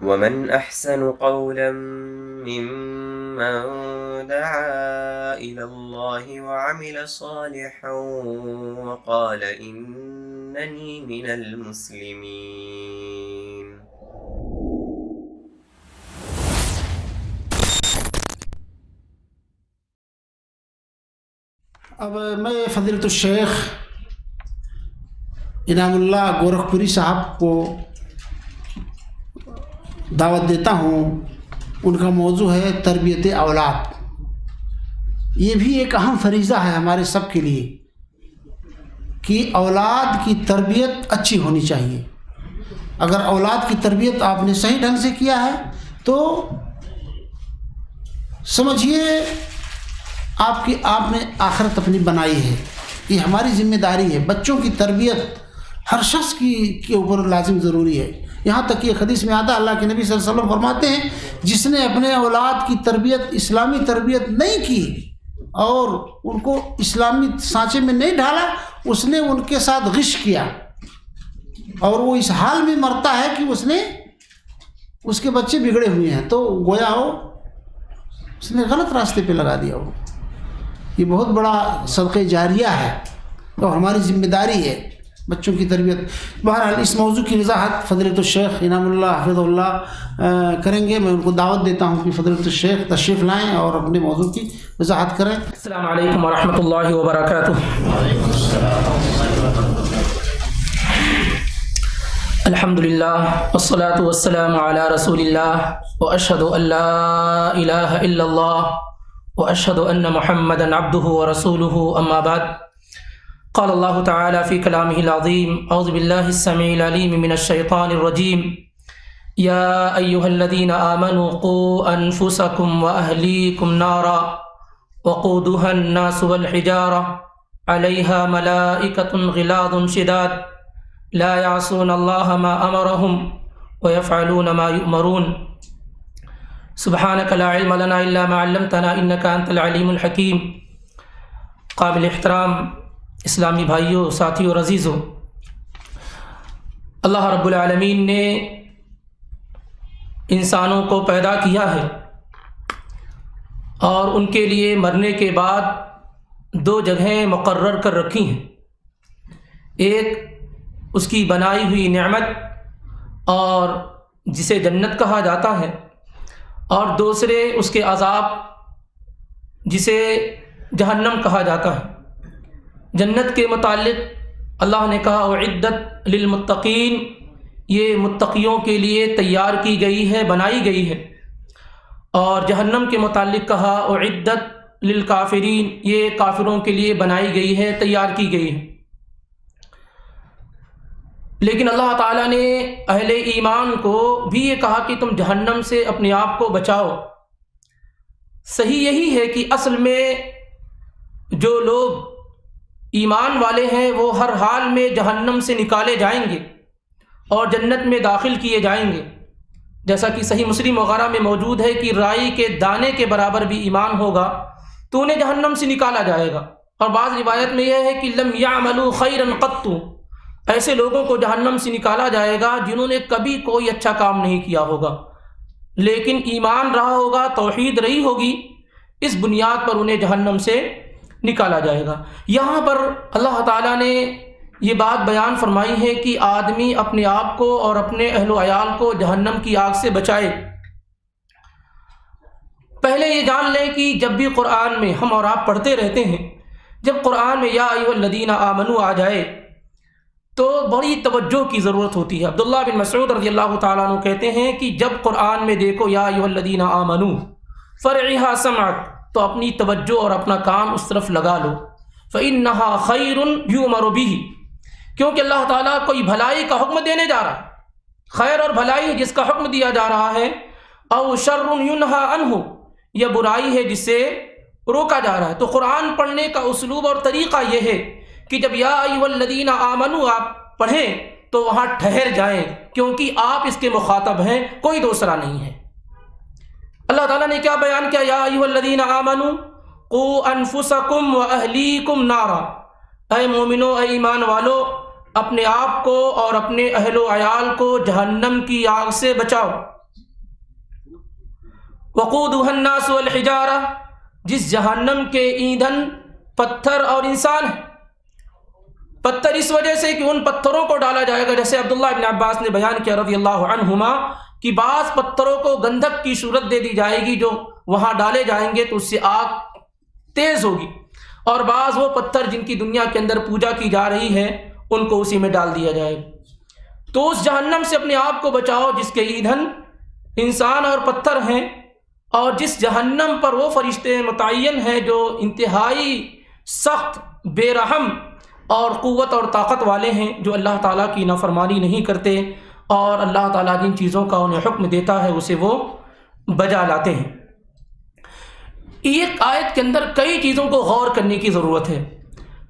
ومن أحسن قولا ممن دعا إلى الله وعمل صالحا وقال إنني من المسلمين. اب میں فضیلۃ الشیخ انعام اللہ گورکھپوری صاحب کو دعوت دیتا ہوں. ان کا موضوع ہے تربیت اولاد. یہ بھی ایک اہم فریضہ ہے ہمارے سب کے لیے کہ اولاد کی تربیت اچھی ہونی چاہیے. اگر اولاد کی تربیت آپ نے صحیح ڈھنگ سے کیا ہے تو سمجھیے آپ نے آخرت اپنی بنائی ہے. یہ ہماری ذمہ داری ہے. بچوں کی تربیت ہر شخص کے اوپر لازم ضروری ہے. یہاں تک کہ حدیث میں آتا اللہ کے نبی صلی اللہ علیہ وسلم فرماتے ہیں جس نے اپنے اولاد کی تربیت اسلامی تربیت نہیں کی اور ان کو اسلامی سانچے میں نہیں ڈھالا اس نے ان کے ساتھ غش کیا اور وہ اس حال میں مرتا ہے کہ اس کے بچے بگڑے ہوئے ہیں تو گویا اس نے غلط راستے پہ لگا دیا ہو. یہ بہت بڑا صدقہ جاریہ ہے اور ہماری ذمہ داری ہے بچوں کی تربیت. بہرحال اس موضوع کی وضاحت فضیلۃ الشیخ انعام اللہ حفظ اللہ کریں گے. میں ان کو دعوت دیتا ہوں کہ فضیلۃ الشیخ تشریف لائیں اور اپنے موضوع کی وضاحت کریں. السلام علیکم ورحمۃ اللہ وبرکاتہ. الحمد للہ والصلاة والسلام علی رسول اللہ واشہد ان لا الہ الا اللہ واشہد ان محمدا عبدہ ورسولہ. اما بعد قال اللہ تعالی فی کلامہ العظیم اعوذ باللہ السمیع العلیم من الشیطان الرجیم یا ایہا الذین آمنوا قوا انفسکم واہلیکم نارا وقودها الناس والحجارہ علیہا ملائکۃ غلاظ شداد لا يعصون اللہ ما امرهم ويفعلون ما يؤمرون. سبحانک لا علم لنا الا ما علمتنا انک انت العلیم الحکیم. قابل احترام اسلامی بھائیوں، ساتھیوں اور عزیزوں، اللہ رب العالمین نے انسانوں کو پیدا کیا ہے اور ان کے لیے مرنے کے بعد دو جگہیں مقرر کر رکھی ہیں. ایک اس کی بنائی ہوئی نعمت اور جسے جنت کہا جاتا ہے، اور دوسرے اس کے عذاب جسے جہنم کہا جاتا ہے. جنت کے متعلق اللہ نے کہا اعدت للمتقین، یہ متقیوں کے لیے تیار کی گئی ہے، بنائی گئی ہے. اور جہنم کے متعلق کہا اعدت للکافرین، یہ کافروں کے لیے بنائی گئی ہے، تیار کی گئی ہے. لیکن اللہ تعالیٰ نے اہل ایمان کو بھی یہ کہا کہ تم جہنم سے اپنے آپ کو بچاؤ. صحیح یہی ہے کہ اصل میں جو لوگ ایمان والے ہیں وہ ہر حال میں جہنم سے نکالے جائیں گے اور جنت میں داخل کیے جائیں گے. جیسا کہ صحیح مسلم وغیرہ میں موجود ہے کہ رائی کے دانے کے برابر بھی ایمان ہوگا تو انہیں جہنم سے نکالا جائے گا. اور بعض روایت میں یہ ہے کہ لم یعملوا خیرا قط، ایسے لوگوں کو جہنم سے نکالا جائے گا جنہوں نے کبھی کوئی اچھا کام نہیں کیا ہوگا لیکن ایمان رہا ہوگا، توحید رہی ہوگی، اس بنیاد پر انہیں جہنم سے نکالا جائے گا. یہاں پر اللہ تعالیٰ نے یہ بات بیان فرمائی ہے کہ آدمی اپنے آپ کو اور اپنے اہل و عیال کو جہنم کی آگ سے بچائے. پہلے یہ جان لیں کہ جب بھی قرآن میں ہم اور آپ پڑھتے رہتے ہیں، جب قرآن میں یا ایھا الذین آمنوا آ جائے تو بڑی توجہ کی ضرورت ہوتی ہے. عبداللہ بن مسعود رضی اللہ تعالیٰ عنہ کہتے ہیں کہ جب قرآن میں دیکھو یا ایھا الذین آمنوا فرعھا سمعک، تو اپنی توجہ اور اپنا کام اس طرف لگا لو. فإنھا خیر یؤمر بہ، کیونکہ اللہ تعالیٰ کوئی بھلائی کا حکم دینے جا رہا ہے، خیر اور بھلائی جس کا حکم دیا جا رہا ہے. او شر ینہی عنہ، یہ برائی ہے جس سے روکا جا رہا ہے. تو قرآن پڑھنے کا اسلوب اور طریقہ یہ ہے کہ جب یا ایھا الذین آمنوا آپ پڑھیں تو وہاں ٹھہر جائیں، کیونکہ آپ اس کے مخاطب ہیں، کوئی دوسرا نہیں ہے. اللہ تعالیٰ نے کیا بیان کیا؟ یا ایھا الذین آمنوا قوا انفسکم واہلیکم نارا، اے مومنو، اے ایمان والو، اپنے آپ کو اور اپنے اہل و عیال کو جہنم کی آگ سے بچاؤ. وقودها الناس والحجارہ، جس جہنم کے ایندھن پتھر اور انسان ہیں۔ پتھر اس وجہ سے کہ ان پتھروں کو ڈالا جائے گا، جیسے عبداللہ ابن عباس نے بیان کیا رضی اللہ عنہما کہ بعض پتھروں کو گندھک کی صورت دے دی جائے گی جو وہاں ڈالے جائیں گے تو اس سے آگ تیز ہوگی، اور بعض وہ پتھر جن کی دنیا کے اندر پوجا کی جا رہی ہے ان کو اسی میں ڈال دیا جائے گا۔ تو اس جہنم سے اپنے آپ کو بچاؤ جس کے ایندھن انسان اور پتھر ہیں، اور جس جہنم پر وہ فرشتے متعین ہیں جو انتہائی سخت، بے رحم اور قوت اور طاقت والے ہیں، جو اللہ تعالیٰ کی نافرمانی نہیں کرتے اور اللہ تعالیٰ جن چیزوں کا انہیں حکم دیتا ہے اسے وہ بجا لاتے ہیں۔ ایک آیت کے اندر کئی چیزوں کو غور کرنے کی ضرورت ہے۔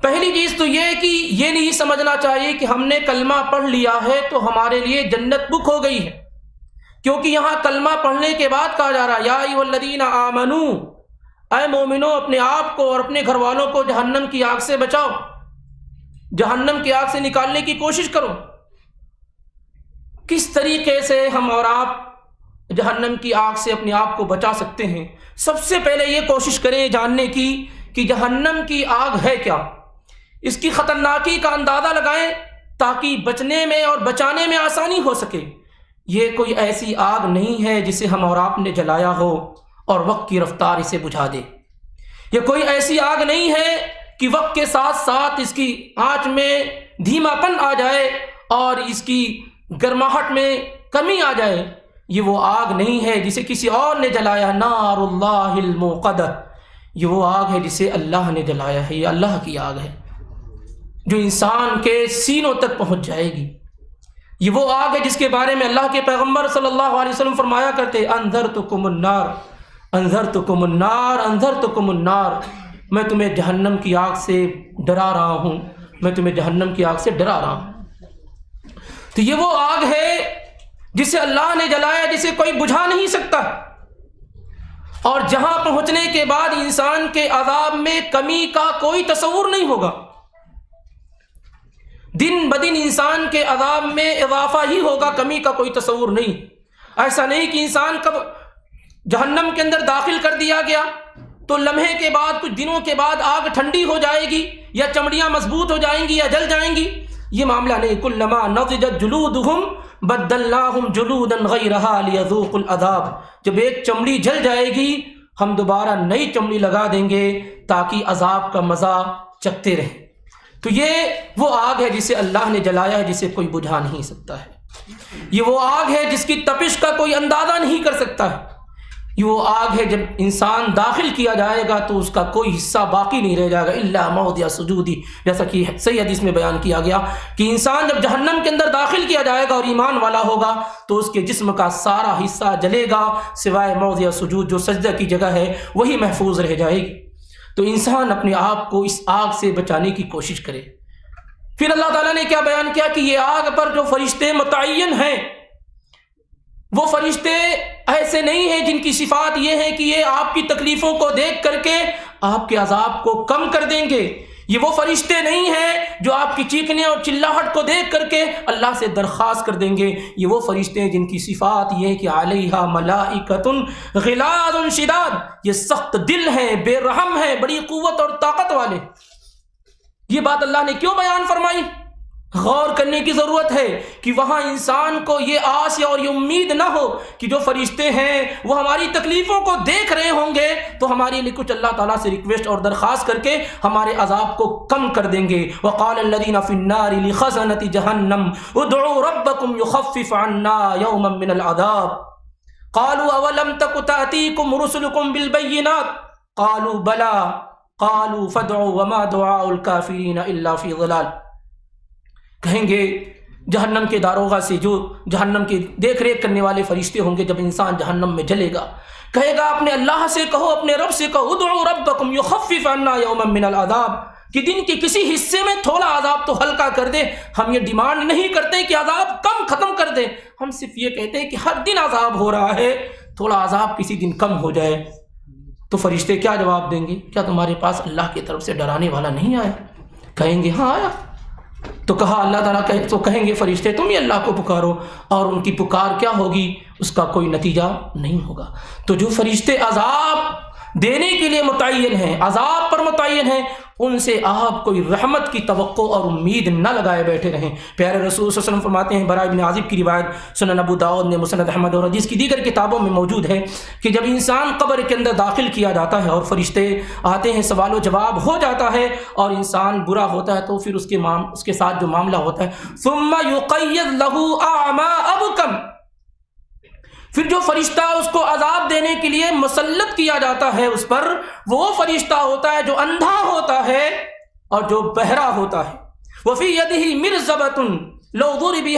پہلی چیز تو یہ کہ یہ نہیں سمجھنا چاہیے کہ ہم نے کلمہ پڑھ لیا ہے تو ہمارے لیے جنت بک ہو گئی ہے، کیونکہ یہاں کلمہ پڑھنے کے بعد کہا جا رہا ہے یا ایھا الذین آمنو، اے مومنو اپنے آپ کو اور اپنے گھر والوں کو جہنم کی آگ سے بچاؤ، جہنم کی آگ سے نکالنے کی کوشش کرو۔ کس طریقے سے ہم اور آپ جہنم کی آگ سے اپنے آپ کو بچا سکتے ہیں؟ سب سے پہلے یہ کوشش کریں جاننے کی کہ جہنم کی آگ ہے کیا، اس کی خطرناکی کا اندازہ لگائیں تاکہ بچنے میں اور بچانے میں آسانی ہو سکے۔ یہ کوئی ایسی آگ نہیں ہے جسے ہم اور آپ نے جلایا ہو اور وقت کی رفتار اسے بجھا دے۔ یہ کوئی ایسی آگ نہیں ہے کہ وقت کے ساتھ ساتھ اس کی آنچ میں دھیما پن آ جائے اور اس کی گرماہٹ میں کمی آ جائے۔ یہ وہ آگ نہیں ہے جسے کسی اور نے جلایا، نار اللہ الموقدہ، یہ وہ آگ ہے جسے اللہ نے جلایا ہے، یہ اللہ کی آگ ہے جو انسان کے سینوں تک پہنچ جائے گی۔ یہ وہ آگ ہے جس کے بارے میں اللہ کے پیغمبر صلی اللہ علیہ وسلم فرمایا کرتے انذرتکم النار، انذرتکم النار، انذرتکم النار، میں تمہیں جہنم کی آگ سے ڈرا رہا ہوں، میں تمہیں جہنم کی آگ سے ڈرا رہا ہوں۔ تو یہ وہ آگ ہے جسے اللہ نے جلایا، جسے کوئی بجھا نہیں سکتا، اور جہاں پہنچنے کے بعد انسان کے عذاب میں کمی کا کوئی تصور نہیں ہوگا۔ دن بدن انسان کے عذاب میں اضافہ ہی ہوگا، کمی کا کوئی تصور نہیں۔ ایسا نہیں کہ انسان کب جہنم کے اندر داخل کر دیا گیا تو لمحے کے بعد، کچھ دنوں کے بعد آگ ٹھنڈی ہو جائے گی یا چمڑیاں مضبوط ہو جائیں گی یا جل جائیں گی، یہ معاملہ نہیں۔ کلما نضجت جلودہم بدلناہم جلودا غیرہا لیذوقوا العذاب، جب ایک چمڑی جل جائے گی ہم دوبارہ نئی چمڑی لگا دیں گے تاکہ عذاب کا مزہ چکھتے رہیں۔ تو یہ وہ آگ ہے جسے اللہ نے جلایا ہے، جسے کوئی بجھا نہیں سکتا ہے۔ یہ وہ آگ ہے جس کی تپش کا کوئی اندازہ نہیں کر سکتا ہے۔ یہ وہ آگ ہے جب انسان داخل کیا جائے گا تو اس کا کوئی حصہ باقی نہیں رہ جائے گا الا موضع سجودی، جیسا کہ صحیح حدیث میں بیان کیا گیا کہ انسان جب جہنم کے اندر داخل کیا جائے گا اور ایمان والا ہوگا تو اس کے جسم کا سارا حصہ جلے گا سوائے موضع سجود، جو سجدہ کی جگہ ہے وہی محفوظ رہ جائے گی۔ تو انسان اپنے آپ کو اس آگ سے بچانے کی کوشش کرے۔ پھر اللہ تعالیٰ نے کیا بیان کیا کہ یہ آگ پر جو فرشتے متعین ہیں، وہ فرشتے ایسے نہیں ہیں جن کی صفات یہ ہے کہ یہ آپ کی تکلیفوں کو دیکھ کر کے آپ کے عذاب کو کم کر دیں گے۔ یہ وہ فرشتے نہیں ہیں جو آپ کی چیخنے اور چلاہٹ کو دیکھ کر کے اللہ سے درخواست کر دیں گے۔ یہ وہ فرشتے ہیں جن کی صفات یہ ہے کہ علیہا ملائکۃ غلاظ شداد، یہ سخت دل ہیں، بے رحم ہیں، بڑی قوت اور طاقت والے۔ یہ بات اللہ نے کیوں بیان فرمائی؟ غور کرنے کی ضرورت ہے کہ وہاں انسان کو یہ آس اور یہ امید نہ ہو کہ جو فرشتے ہیں وہ ہماری تکلیفوں کو دیکھ رہے ہوں گے تو ہمارے لیے کچھ اللہ تعالیٰ سے ریکویسٹ اور درخواست کر کے ہمارے عذاب کو کم کر دیں گے۔ وقال الذين في النار لخزنة جهنم ادعوا ربكم يخفف عنا يوما من العذاب قالوا اولم تك تأتيكم رسلكم بالبينات قالوا بلى قالوا فادعوا وما دعاء الكافرين الا في ضلال۔ کہیں گے جہنم کے داروغہ سے، جو جہنم کی دیکھ ریکھ کرنے والے فرشتے ہوں گے، جب انسان جہنم میں جلے گا کہے گا اپنے اللہ سے کہو، اپنے رب سے کہو ادعوا ربکم یخفف عنا یوما من العذاب، کہ دن کے کسی حصے میں تھوڑا عذاب تو ہلکا کر دے۔ ہم یہ ڈیمانڈ نہیں کرتے کہ عذاب کم ختم کر دے، ہم صرف یہ کہتے ہیں کہ ہر دن عذاب ہو رہا ہے، تھوڑا عذاب کسی دن کم ہو جائے۔ تو فرشتے کیا جواب دیں گے؟ کیا تمہارے پاس اللہ کی طرف سے ڈرانے والا نہیں آیا؟ کہیں گے ہاں آیا۔ تو کہا اللہ تعالیٰ تو کہیں گے فرشتے تم ہی اللہ کو پکارو، اور ان کی پکار کیا ہوگی؟ اس کا کوئی نتیجہ نہیں ہوگا۔ تو جو فرشتے عذاب دینے کے لیے متعین ہیں، عذاب پر متعین ہیں، ان سے آپ کوئی رحمت کی توقع اور امید نہ لگائے بیٹھے رہیں۔ پیارے رسول صلی اللہ علیہ وسلم فرماتے ہیں، براء بن عازب کی روایت سنن ابو داؤد نے، مسند احمد اور حدیث کی دیگر کتابوں میں موجود ہے کہ جب انسان قبر کے اندر داخل کیا جاتا ہے اور فرشتے آتے ہیں، سوال و جواب ہو جاتا ہے اور انسان برا ہوتا ہے، تو پھر اس کے ساتھ جو معاملہ ہوتا ہے ثم یقید لہ اعمی ابکم، پھر جو فرشتہ اس کو عذاب دینے کے لیے مسلط کیا جاتا ہے اس پر، وہ فرشتہ ہوتا ہے جو اندھا ہوتا ہے اور جو بہرا ہوتا ہے۔ وفی یدہ مرزبۃ لو ضرب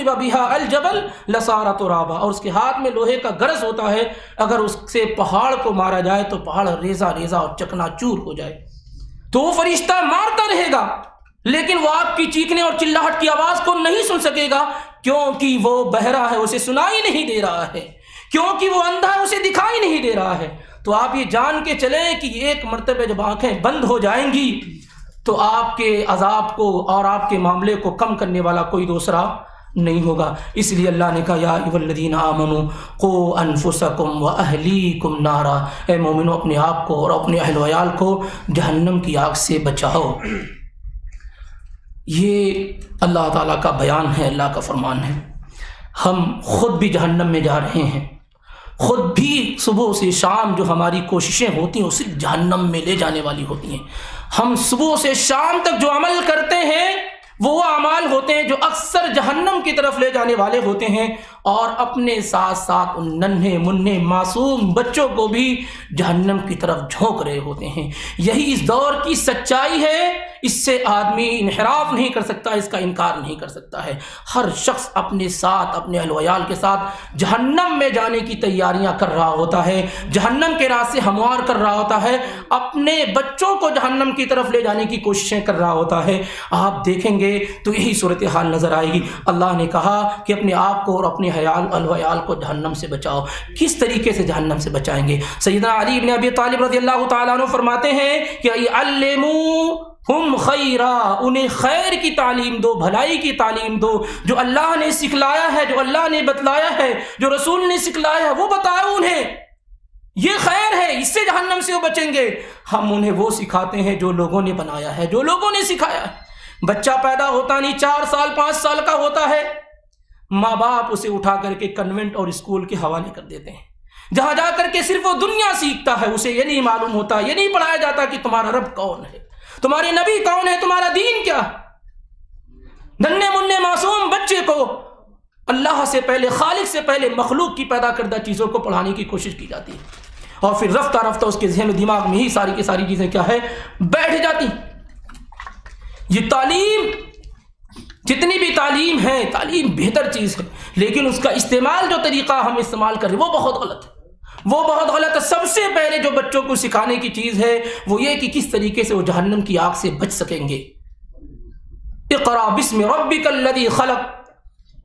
بها الجبل لصار ترابا، اور اس کے ہاتھ میں لوہے کا گرز ہوتا ہے، اگر اس سے پہاڑ کو مارا جائے تو پہاڑ ریزہ ریزہ اور چکنا چور ہو جائے۔ تو وہ فرشتہ مارتا رہے گا لیکن وہ آپ کی چیخنے اور چلاہٹ کی آواز کو نہیں سن سکے گا، کیونکہ وہ بہرا ہے، اسے سنائی نہیں دے رہا ہے، کیونکہ وہ اندھا ہے، اسے دکھائی نہیں دے رہا ہے۔ تو آپ یہ جان کے چلیں کہ ایک مرتبہ جب آنکھیں بند ہو جائیں گی تو آپ کے عذاب کو اور آپ کے معاملے کو کم کرنے والا کوئی دوسرا نہیں ہوگا۔ اس لیے اللہ نے کہا یا ایھا الذین آمنوا قوا انفسکم واہلیکم نارا، اے مومنو اپنے آپ کو اور اپنے اہل و عیال کو جہنم کی آگ سے بچاؤ۔ یہ اللہ تعالیٰ کا بیان ہے، اللہ کا فرمان ہے۔ ہم خود بھی جہنم میں جا رہے ہیں، خود بھی صبح سے شام جو ہماری کوششیں ہوتی ہیں وہ صرف جہنم میں لے جانے والی ہوتی ہیں۔ ہم صبح سے شام تک جو عمل کرتے ہیں وہ اعمال ہوتے ہیں جو اکثر جہنم کی طرف لے جانے والے ہوتے ہیں، اور اپنے ساتھ ساتھ ان ننھے منھے معصوم بچوں کو بھی جہنم کی طرف جھونک رہے ہوتے ہیں۔ یہی اس دور کی سچائی ہے، اس سے آدمی انحراف نہیں کر سکتا، اس کا انکار نہیں کر سکتا ہے۔ ہر شخص اپنے ساتھ، اپنے اہل و عیال کے ساتھ جہنم میں جانے کی تیاریاں کر رہا ہوتا ہے، جہنم کے راستے ہموار کر رہا ہوتا ہے، اپنے بچوں کو جہنم کی طرف لے جانے کی کوششیں کر رہا ہوتا ہے۔ آپ دیکھیں گے تو یہی صورتحال نظر آئے گی۔ اللہ نے کہا کہ اپنے آپ کو اور اپنے اہل و عیال کو جہنم سے بچاؤ۔ کس طریقے سے جہنم سے بچائیں گے؟ سیدنا علی بن ابی طالب رضی اللہ تعالیٰ عنہ فرماتے ہیں کہ علموہم خیرا، انہیں خیر کی تعلیم دو، بھلائی کی تعلیم دو، جو اللہ نے سکھلایا ہے، جو اللہ نے بتلایا ہے، جو رسول نے سکھلایا ہے وہ بتاؤ انہیں، یہ خیر ہے، اس سے جہنم سے وہ بچیں گے۔ ہم انہیں وہ سکھاتے ہیں جو لوگوں نے بنایا ہے، جو لوگوں نے سکھایا ہے۔ بچہ پیدا ہوتا نہیں 4 سال 5 سال کا ہوتا ہے، ماں باپ اسے اٹھا کر کے کنوینٹ اور اسکول کے حوالے کر دیتے ہیں، جہاں جا کر کے صرف وہ دنیا سیکھتا ہے، اسے یہ نہیں معلوم ہوتا، یہ نہیں پڑھایا جاتا کہ تمہارا رب کون ہے، تمہارے نبی کون ہے، تمہارا دین کیا ہے۔ ننھے منھے معصوم بچے کو اللہ سے پہلے، خالق سے پہلے مخلوق کی پیدا کردہ چیزوں کو پڑھانے کی کوشش کی جاتی ہے، اور پھر رفتہ رفتہ اس کے ذہن و دماغ میں ہی ساری کی ساری چیزیں کیا ہے، بیٹھ جاتی۔ یہ تعلیم، جتنی بھی تعلیم ہے، تعلیم بہتر چیز ہے، لیکن اس کا استعمال، جو طریقہ ہم استعمال کر رہے ہیں وہ بہت غلط ہے، وہ بہت غلط ہے۔ سب سے پہلے جو بچوں کو سکھانے کی چیز ہے وہ یہ کہ کس طریقے سے وہ جہنم کی آگ سے بچ سکیں گے۔ اقرا بسم ربک الذی خلق،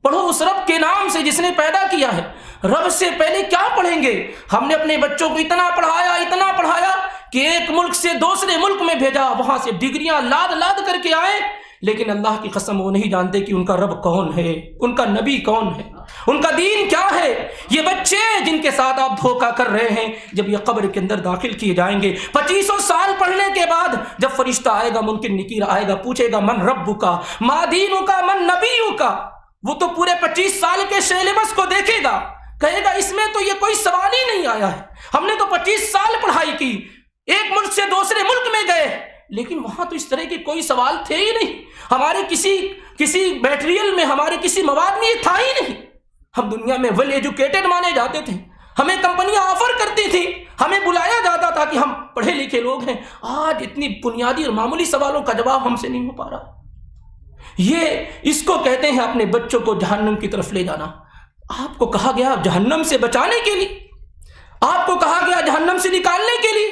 پڑھو اس رب کے نام سے جس نے پیدا کیا ہے۔ رب سے پہلے کیا پڑھیں گے؟ ہم نے اپنے بچوں کو اتنا پڑھایا کہ ایک ملک سے دوسرے ملک میں بھیجا، وہاں سے ڈگریاں لاد کر کے آئے، لیکن اللہ کی قسم وہ نہیں جانتے کہ ان کا رب کون ہے، ان کا نبی کون ہے، ان کا دین کیا ہے۔ یہ بچے جن کے ساتھ آپ دھوکہ کر رہے ہیں، جب یہ قبر کے اندر داخل کیے جائیں گے، 2500 سال پڑھنے کے بعد جب فرشتہ آئے گا، منکر نکیر آئے گا، پوچھے گا من ربک ما دینک من نبیک، وہ تو پورے 25 سال کے سلیبس کو دیکھے گا، کہے گا اس میں تو یہ کوئی سوال ہی نہیں آیا ہے، ہم نے تو 25 سال پڑھائی کی، ایک ملک سے دوسرے ملک میں گئے، لیکن وہاں تو اس طرح کے کوئی سوال تھے ہی نہیں، ہمارے کسی میٹیریل میں، ہمارے کسی مواد میں یہ تھا ہی نہیں۔ ہم دنیا میں ویل ایجوکیٹڈ مانے جاتے تھے، ہمیں کمپنیاں آفر کرتی تھیں، ہمیں بلایا جاتا تھا کہ ہم پڑھے لکھے لوگ ہیں۔ آج اتنی بنیادی اور معمولی سوالوں کا جواب ہم سے نہیں ہو پا رہا۔ اس کو کہتے ہیں اپنے بچوں کو جہنم کی طرف لے جانا۔ آپ کو کہا گیا جہنم سے بچانے کے لیے، آپ کو کہا گیا جہنم سے نکالنے کے لیے،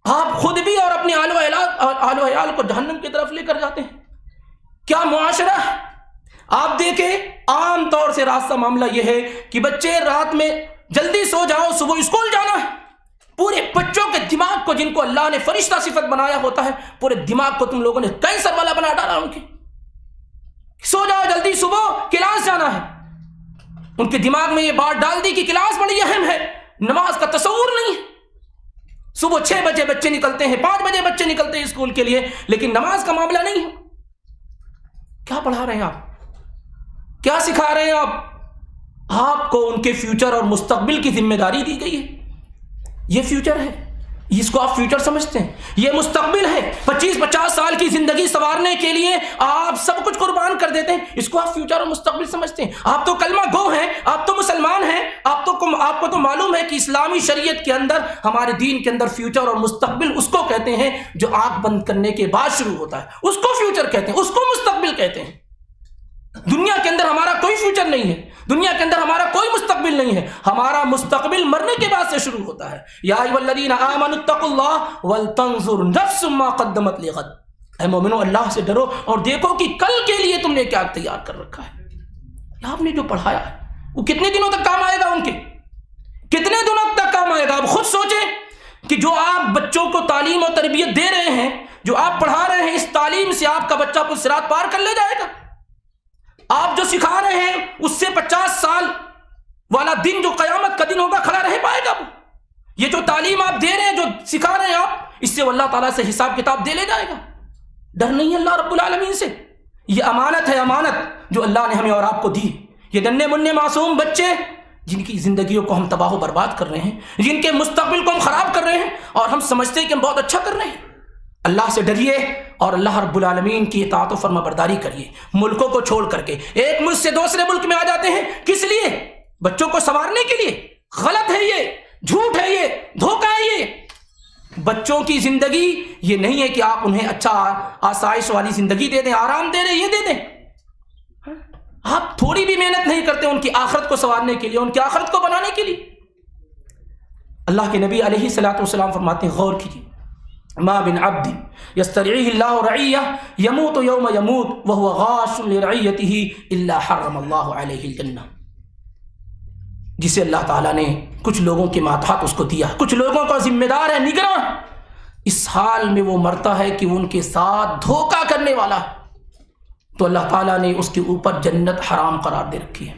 آپ خود بھی اور اپنے آل و عیال کو جہنم کی طرف لے کر جاتے ہیں۔ کیا معاشرہ ہے؟ آپ دیکھیں عام طور سے راستہ معاملہ یہ ہے کہ بچے رات میں جلدی سو جاؤ، صبح اسکول جانا ہے، پورے بچوں کے دماغ کو، جن کو اللہ نے فرشتہ صفت بنایا ہوتا ہے، پورے دماغ کو تم لوگوں نے کینسر والا بنا ڈالا ان کے۔ سو جاؤ جلدی، صبح کلاس جانا ہے. ان کے دماغ میں یہ بات ڈال دی کہ کلاس بڑی اہم ہے، نماز کا تصور نہیں ہے. صبح 6 بجے بچے نکلتے ہیں، 5 بجے بچے نکلتے ہیں اسکول کے لیے، لیکن نماز کا معاملہ نہیں ہے. کیا پڑھا رہے ہیں آپ؟ کیا سکھا رہے ہیں آپ؟ آپ کو ان کے فیوچر اور مستقبل کی ذمہ داری دی گئی ہے. یہ فیوچر ہے، اس کو آپ فیوچر سمجھتے ہیں. یہ مستقبل ہے. 25-50 سال کی زندگی سنوارنے کے لیے آپ سب کچھ قربان کر دیتے ہیں، اس کو آپ فیوچر اور مستقبل سمجھتے ہیں. آپ تو کلمہ گو ہیں، آپ تو مسلمان ہیں، آپ کو تو معلوم ہے کہ اسلامی شریعت کے اندر، ہمارے دین کے اندر فیوچر اور مستقبل اس کو کہتے ہیں جو آنکھ بند کرنے کے بعد شروع ہوتا ہے. اس کو فیوچر کہتے ہیں، اس کو مستقبل کہتے ہیں. دنیا کے اندر ہمارا کوئی فیوچر نہیں ہے، دنیا کے اندر ہمارا کوئی مستقبل نہیں ہے. ہمارا مستقبل مرنے کے بعد سے شروع ہوتا ہے. یا ایھا الذین آمنوا اتقوا اللہ ولتنظر نفس ما قدمت لغد. اے مومنو، اللہ سے ڈرو اور دیکھو کہ کل کے لیے تم نے کیا تیار کر رکھا ہے. آپ نے جو پڑھایا ہے وہ کتنے دنوں تک کام آئے گا؟ ان کے کتنے دنوں تک کام آئے گا؟ آپ خود سوچیں کہ جو آپ بچوں کو تعلیم اور تربیت دے رہے ہیں، جو آپ پڑھا رہے ہیں، اس تعلیم سے آپ کا بچہ پل صراط پار کر لے جائے گا. آپ جو سکھا رہے ہیں اس سے 50 سال والا دن جو قیامت کا دن ہوگا کھڑا رہ پائے گا. یہ جو تعلیم آپ دے رہے ہیں، جو سکھا رہے ہیں آپ، اس سے وہ اللہ تعالیٰ سے حساب کتاب دے لے جائے گا. ڈر نہیں ہے اللہ رب العالمین سے. یہ امانت ہے، امانت جو اللہ نے ہمیں اور آپ کو دی. یہ ننھے منھے معصوم بچے جن کی زندگیوں کو ہم تباہ و برباد کر رہے ہیں، جن کے مستقبل کو ہم خراب کر رہے ہیں، اور ہم سمجھتے ہیں کہ ہم بہت اچھا کر رہے ہیں. اللہ سے ڈریے اور اللہ رب العالمین کی اطاعت و فرما برداری کریے. ملکوں کو چھوڑ کر کے ایک ملک سے دوسرے ملک میں آ جاتے ہیں، کس لیے؟ بچوں کو سنوارنے کے لیے. غلط ہے، یہ جھوٹ ہے، یہ دھوکہ ہے. یہ بچوں کی زندگی یہ نہیں ہے کہ آپ انہیں اچھا آسائش والی زندگی دے دیں، آرام دے دیں، یہ دے دیں. آپ تھوڑی بھی محنت نہیں کرتے ان کی آخرت کو سنوارنے کے لیے، ان کی آخرت کو بنانے کے لیے. اللہ کے نبی علیہ الصلوۃ والسلام فرماتے ہیں، غور کیجیے، ما بن عبد یسترعیہ اللہ رعیہ یموت یوم یموت وہو غاش لرعیتہ الا حرم اللہ علیہ الجنہ. جسے اللہ تعالیٰ نے کچھ لوگوں کے ماتحت اس کو دیا، کچھ لوگوں کا ذمہ دار ہے، نگراں، اس حال میں وہ مرتا ہے کہ ان کے ساتھ دھوکہ کرنے والا ہے، تو اللہ تعالیٰ نے اس کے اوپر جنت حرام قرار دے رکھی ہے.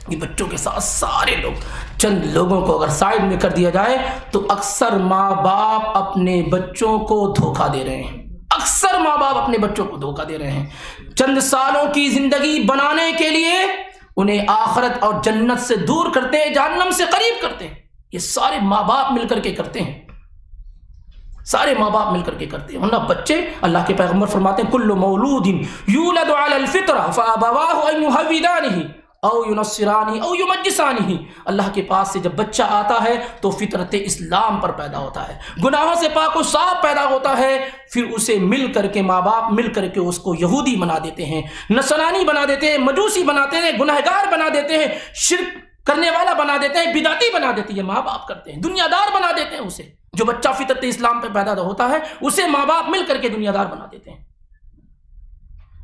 یہ بچوں کے ساتھ سارے لوگ، چند لوگوں کو اگر سائڈ میں کر دیا جائے تو اکثر ماں باپ اپنے بچوں کو دھوکہ دے رہے ہیں. اکثر ماں باپ اپنے بچوں کو دھوکہ دے رہے ہیں. چند سالوں کی زندگی بنانے کے لیے انہیں آخرت اور جنت سے دور کرتے ہیں، جہنم سے قریب کرتے ہیں. یہ سارے ماں باپ مل کر کے کرتے ہیں، سارے ماں باپ مل کر کے کرتے ہیں. ورنہ بچے، اللہ کے پیغمبر فرماتے ہیں، کل مولود یولد علی الفطرہ فابواہ ان یحودانہ او ینصرانہ او یمجسانہ. اللہ کے پاس سے جب بچہ آتا ہے تو فطرت اسلام پر پیدا ہوتا ہے، گناہوں سے پاک و صاف پیدا ہوتا ہے. پھر اسے مل کر کے ماں باپ مل کر کے اس کو یہودی بنا دیتے ہیں، نصرانی بنا دیتے ہیں، مجوسی بناتے ہیں، گنہگار بنا دیتے ہیں، شرک کرنے والا بنا دیتے ہیں، بدعتی بنا دیتے ہیں. ماں باپ کرتے ہیں، دنیا دار بنا دیتے ہیں. اسے جو بچہ فطرت اسلام پہ پیدا ہوتا ہے اسے ماں باپ مل کر کے دنیا دار بنا دیتے ہیں.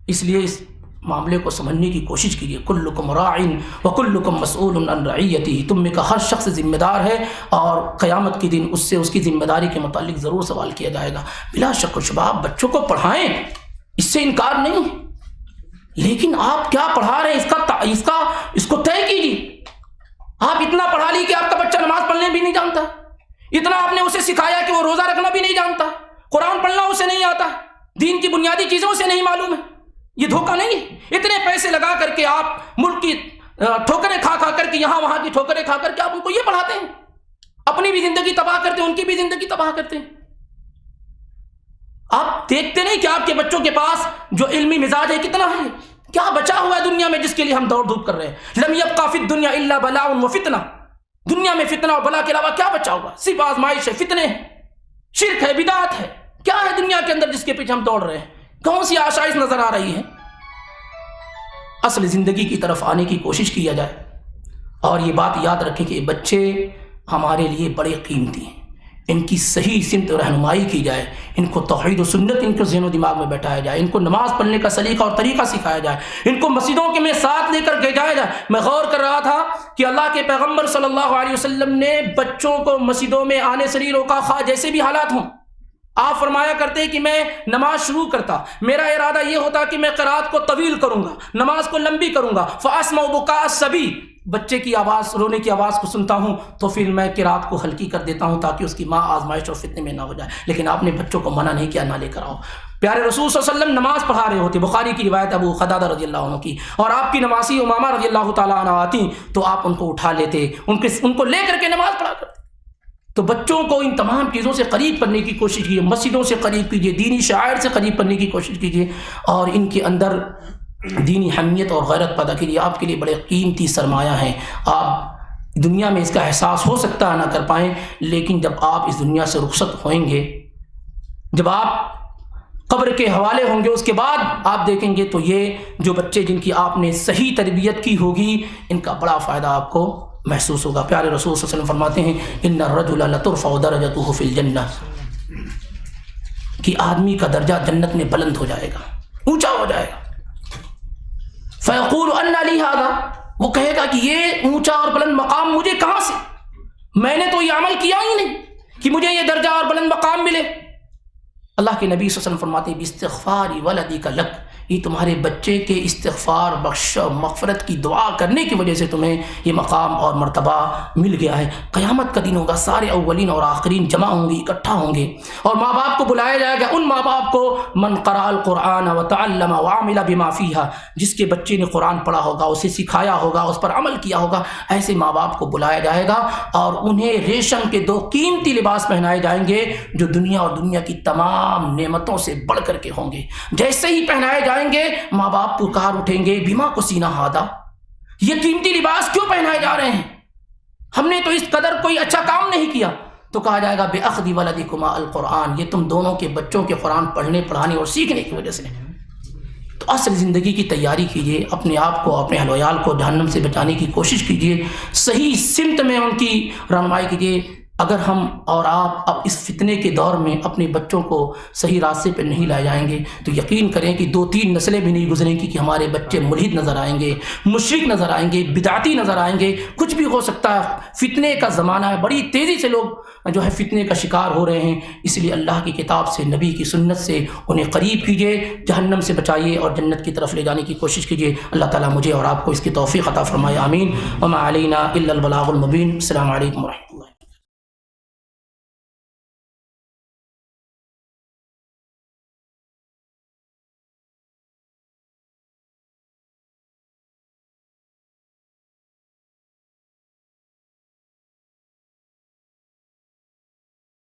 اس لیے اس معاملے کو سمجھنے کی کوشش کیجیے. کلکم راعٍ وکلکم مسئول عن رعیتہ. تم میں کا ہر شخص ذمہ دار ہے اور قیامت کے دن اس سے اس کی ذمہ داری کے متعلق ضرور سوال کیا جائے گا. بلا شک و شبہ آپ بچوں کو پڑھائیں، اس سے انکار نہیں، لیکن آپ کیا پڑھا رہے ہیں اس کو طے کیجیے. آپ اتنا پڑھا لی کہ آپ کا بچہ نماز پڑھنے بھی نہیں جانتا، اتنا آپ نے اسے سکھایا کہ وہ روزہ رکھنا بھی نہیں جانتا، قرآن پڑھنا اسے نہیں آتا، دین کی بنیادی چیزوں سے نہیں معلوم ہے. یہ دھوکہ نہیں ہے. اتنے پیسے لگا کر کے آپ ملک کی ٹھوکریں کھا کر کے، یہاں وہاں کی ٹھوکریں کھا کر کے آپ ان کو یہ پڑھاتے ہیں، اپنی بھی زندگی تباہ کرتے ہیں، ان کی بھی زندگی تباہ کرتے ہیں. آپ دیکھتے نہیں کہ آپ کے بچوں کے پاس جو علمی مزاج ہے کتنا ہے، کیا بچا ہوا ہے دنیا میں جس کے لیے ہم دوڑ دھوپ کر رہے ہیں. لم یبقى فی الدنیا الا بلاء وفتنہ. دنیا میں فتنہ اور بلا کے علاوہ کیا بچا ہوا؟ صرف آزمائش ہے، فتنے ہیں، شرک ہے، بدعت ہے. کیا ہے دنیا کے اندر جس کے پیچھے ہم دوڑ رہے ہیں؟ کون سی آشائش نظر آ رہی ہے؟ اصل زندگی کی طرف آنے کی کوشش کیا جائے. اور یہ بات یاد رکھیں کہ بچے ہمارے لیے بڑے قیمتی ہیں، ان کی صحیح سمت رہنمائی کی جائے، ان کو توحید و سنت ان کے ذہن و دماغ میں بیٹھایا جائے، ان کو نماز پڑھنے کا سلیقہ اور طریقہ سکھایا جائے، ان کو مسجدوں کے میں ساتھ لے کر کے جایا جائے. میں غور کر رہا تھا کہ اللہ کے پیغمبر صلی اللہ علیہ وسلم نے بچوں کو مسجدوں میں آنے سے نہیں روکا، خواہ جیسے بھی حالات ہوں. آپ فرمایا کرتے کہ میں نماز شروع کرتا، میرا ارادہ یہ ہوتا کہ میں قرات کو طویل کروں گا، نماز کو لمبی کروں گا، فاسمع بکاء الصبی، بچے کی آواز، رونے کی آواز کو سنتا ہوں تو پھر میں قرات کو ہلکی کر دیتا ہوں تاکہ اس کی ماں آزمائش اور فتنے میں نہ ہو جائے۔ لیکن آپ نے بچوں کو منع نہیں کیا نہ لے کر آؤ۔ پیارے رسول صلی اللہ علیہ وسلم نماز پڑھا رہے ہوتے، بخاری کی روایت ابو قتادہ رضی اللہ عنہ کی، اور آپ کی نمازی امامہ رضی اللہ تعالیٰ عنہ آتی تو آپ ان کو اٹھا لیتے، ان کو لے کر کے نماز پڑھا کرتے۔ تو بچوں کو ان تمام چیزوں سے قریب کرنے کی کوشش کیجیے، مسجدوں سے قریب کیجیے، دینی شعائر سے قریب کرنے کی کوشش کیجیے، اور ان کے اندر دینی حمیت اور غیرت پیدا کیجیے۔ آپ کے لیے بڑے قیمتی سرمایہ ہیں، آپ دنیا میں اس کا احساس ہو سکتا ہے نہ کر پائیں، لیکن جب آپ اس دنیا سے رخصت ہوئیں گے، جب آپ قبر کے حوالے ہوں گے، اس کے بعد آپ دیکھیں گے تو یہ جو بچے جن کی آپ نے صحیح تربیت کی ہوگی، ان کا بڑا فائدہ آپ کو محسوس ہوگا۔ پیارے رسول صلی اللہ علیہ وسلم فرماتے ہیں ان الرجل لترفع درجته فی الجنہ، کہ آدمی کا درجہ جنت میں بلند ہو جائے گا، اونچا ہو جائے گا۔ فیقول ان لی ھذا، وہ کہے گا کہ یہ اونچا اور بلند مقام مجھے کہاں سے، میں نے تو یہ عمل کیا ہی نہیں کہ مجھے یہ درجہ اور بلند مقام ملے۔ اللہ کے نبی صلی اللہ علیہ وسلم فرماتے ہیں باستغفار ولدک لک، یہ تمہارے بچے کے استغفار، بخش و مغفرت کی دعا کرنے کی وجہ سے تمہیں یہ مقام اور مرتبہ مل گیا ہے۔ قیامت کا دن ہوگا، سارے اولین اور آخرین جمع ہوں گے، اکٹھا ہوں گے، اور ماں باپ کو بلایا جائے گا، ان ماں باپ کو من قرأ القرآن وتعلم وعمل بما فیہا، جس کے بچے نے قرآن پڑھا ہوگا، اسے سکھایا ہوگا، اس پر عمل کیا ہوگا، ایسے ماں باپ کو بلایا جائے گا، اور انہیں ریشم کے 2 قیمتی لباس پہنائے جائیں گے جو دنیا اور دنیا کی تمام نعمتوں سے بڑھ کر کے ہوں گے۔ جیسے ہی پہنائے جائیں گے، ماں باپ پکار اٹھیں گے بما کسینا ھذا، یہ قیمتی لباس کیوں پہنائے جا رہے ہیں، ہم نے تو اس قدر کوئی اچھا کام نہیں کیا۔ تو کہا جائے گا بأخذ ولدکما القرآن، یہ تم دونوں کے بچوں کے قرآن پڑھنے، پڑھانے اور سیکھنے کی وجہ سے۔ تو اصل زندگی کی تیاری کیجیے، اپنے آپ کو، اپنے اہل وعیال کو جہنم سے بچانے کی کوشش کیجیے، صحیح سمت میں ان کی رہنمائی کیجیے۔ اگر ہم اور آپ اب اس فتنے کے دور میں اپنے بچوں کو صحیح راستے پہ نہیں لائے جائیں گے تو یقین کریں کہ 2-3 نسلیں بھی نہیں گزریں گی کہ ہمارے بچے ملحد نظر آئیں گے، مشرک نظر آئیں گے، بدعتی نظر آئیں گے، کچھ بھی ہو سکتا ہے۔ فتنے کا زمانہ ہے، بڑی تیزی سے لوگ جو ہے فتنے کا شکار ہو رہے ہیں، اس لیے اللہ کی کتاب سے، نبی کی سنت سے انہیں قریب کیجیے، جہنم سے بچائیے اور جنت کی طرف لے جانے کی کوشش کیجیے۔ اللہ تعالیٰ مجھے اور آپ کو اس کی توفیق عطا فرمائے، آمین۔ وما علینا الا البلاغ المبین۔ السلام علیکم ورحمۃ اللہ۔